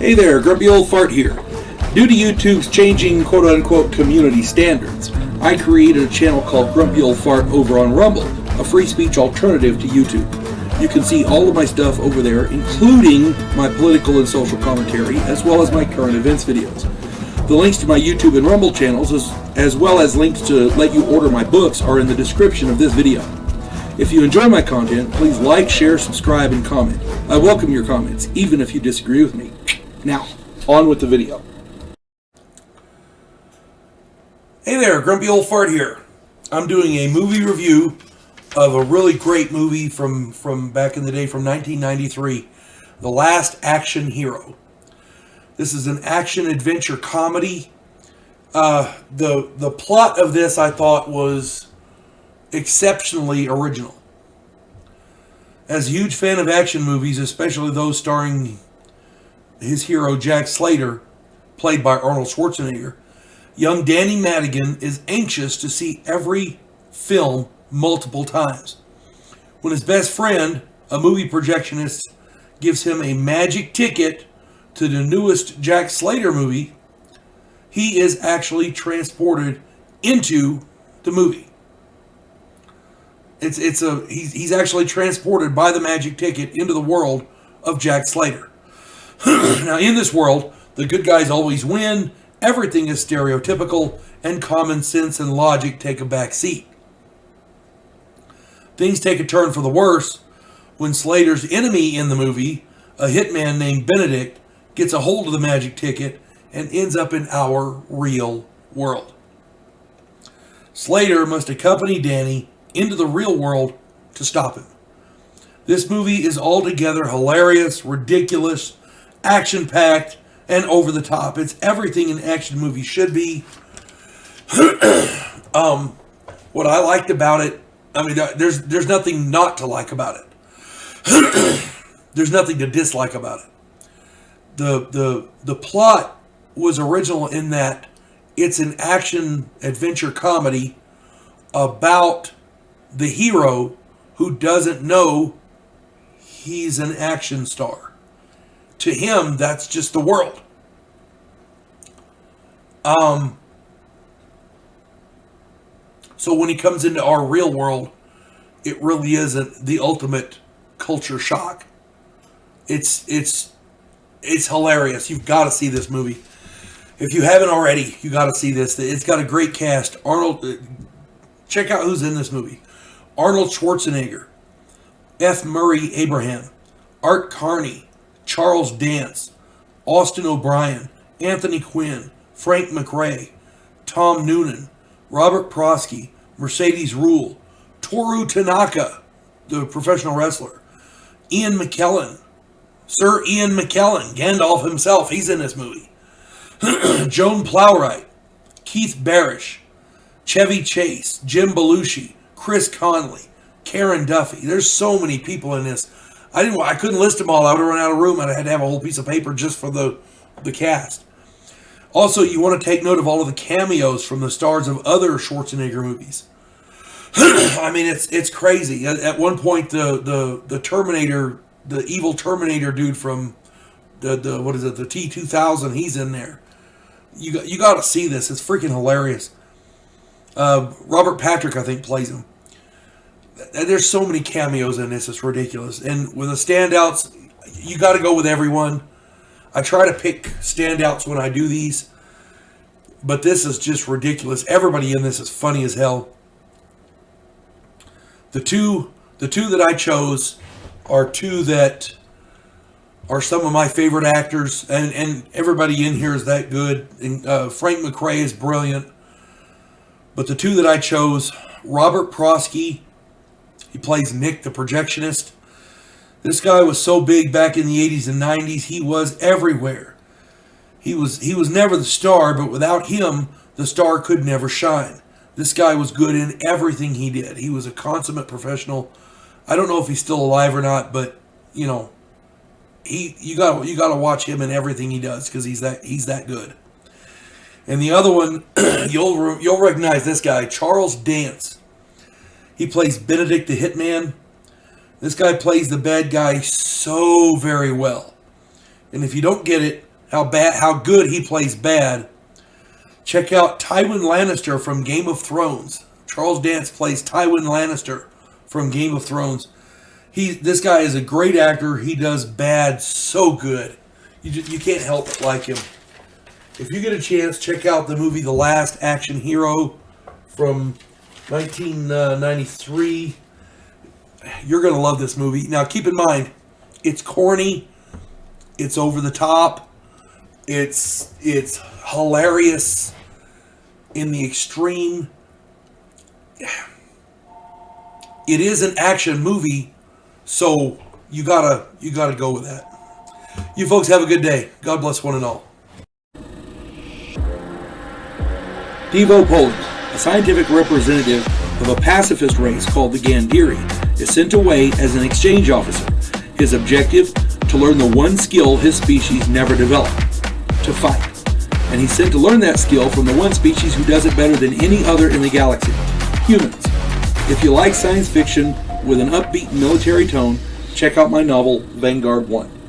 Hey there, Grumpy Old Fart here. Due to YouTube's changing quote-unquote community standards, I created a channel called Grumpy Old Fart over on Rumble, a free speech alternative to YouTube. You can see all of my stuff over there, including my political and social commentary, as well as my current events videos. The links to my YouTube and Rumble channels, as well as links to let you order my books, are in the description of this video. If you enjoy my content, please like, share, subscribe, and comment. I welcome your comments, even if you disagree with me. Now, on with the video. Hey there, Grumpy Old Fart here. I'm doing a movie review of a really great movie from back in the day, from 1993, The Last Action Hero. This is an action-adventure comedy. The plot of this, I thought, was exceptionally original. As a huge fan of action movies, especially those starring his hero Jack Slater, played by Arnold Schwarzenegger, young Danny Madigan is anxious to see every film multiple times. When his best friend, a movie projectionist, gives him a magic ticket to the newest Jack Slater movie, he is actually transported into the movie. He's actually transported by the magic ticket into the world of Jack Slater. Now, in this world, the good guys always win, everything is stereotypical, and common sense and logic take a back seat. Things take a turn for the worse when Slater's enemy in the movie, a hitman named Benedict, gets a hold of the magic ticket and ends up in our real world. Slater must accompany Danny into the real world to stop him. This movie is altogether hilarious, ridiculous, action-packed, and over the top. It's everything an action movie should be. What I liked about it, I mean, there's nothing not to like about it. There's nothing to dislike about it. The plot was original in that it's an action adventure comedy about the hero who doesn't know he's an action star. To him, that's just the world. So when he comes into our real world, it really isn't the ultimate culture shock. It's hilarious. You've got to see this movie. If you haven't already, you got to see this. It's got a great cast. Check out who's in this movie. Arnold Schwarzenegger, F. Murray Abraham, Art Carney, Charles Dance, Austin O'Brien, Anthony Quinn, Frank McRae, Tom Noonan, Robert Prosky, Mercedes Ruehl, Toru Tanaka, the professional wrestler, Ian McKellen, Sir Ian McKellen, Gandalf himself, he's in this movie. Joan Plowright, Keith Barish, Chevy Chase, Jim Belushi, Chris Conley, Karen Duffy. There's so many people in this. I couldn't list them all. I would have run out of room. I had to have a whole piece of paper just for the cast. Also, you want to take note of all of the cameos from the stars of other Schwarzenegger movies. I mean, it's crazy. At one point, the Terminator, the evil Terminator dude from the T-2000, he's in there. You got to see this. It's freaking hilarious. Robert Patrick, I think, plays him. There's so many cameos in this, it's ridiculous. And with the standouts, you got to go with everyone. I try to pick standouts when I do these, but this is just ridiculous. Everybody in this is funny as hell. The two that I chose are two that are some of my favorite actors, and everybody in here is that good. And, Frank McRae is brilliant. But the two that I chose, Robert Prosky, he plays Nick the projectionist. This guy was so big back in the 80s and 90s, he was everywhere. He was never the star, but without him, the star could never shine. This guy was good in everything he did. He was a consummate professional. I don't know if he's still alive or not, but you know, you got to watch him in everything he does because he's that good. And the other one, you'll recognize this guy, Charles Dance. He plays Benedict the Hitman. This guy plays the bad guy so very well. And if you don't get it, how good he plays bad. Check out Tywin Lannister from Game of Thrones. Charles Dance plays Tywin Lannister from Game of Thrones. This guy is a great actor. He does bad so good. You can't help but like him. If you get a chance, check out the movie The Last Action Hero from 1993. You're going to love this movie. Now, keep in mind, it's corny. It's over the top. It's hilarious in the extreme. It is an action movie, so you gotta go with that. You folks have a good day. God bless one and all. Devo Poland, a scientific representative of a pacifist race called the Gandhiri, is sent away as an exchange officer. His objective, to learn the one skill his species never developed, to fight. And he's sent to learn that skill from the one species who does it better than any other in the galaxy, humans. If you like science fiction with an upbeat military tone, check out my novel, Vanguard 1.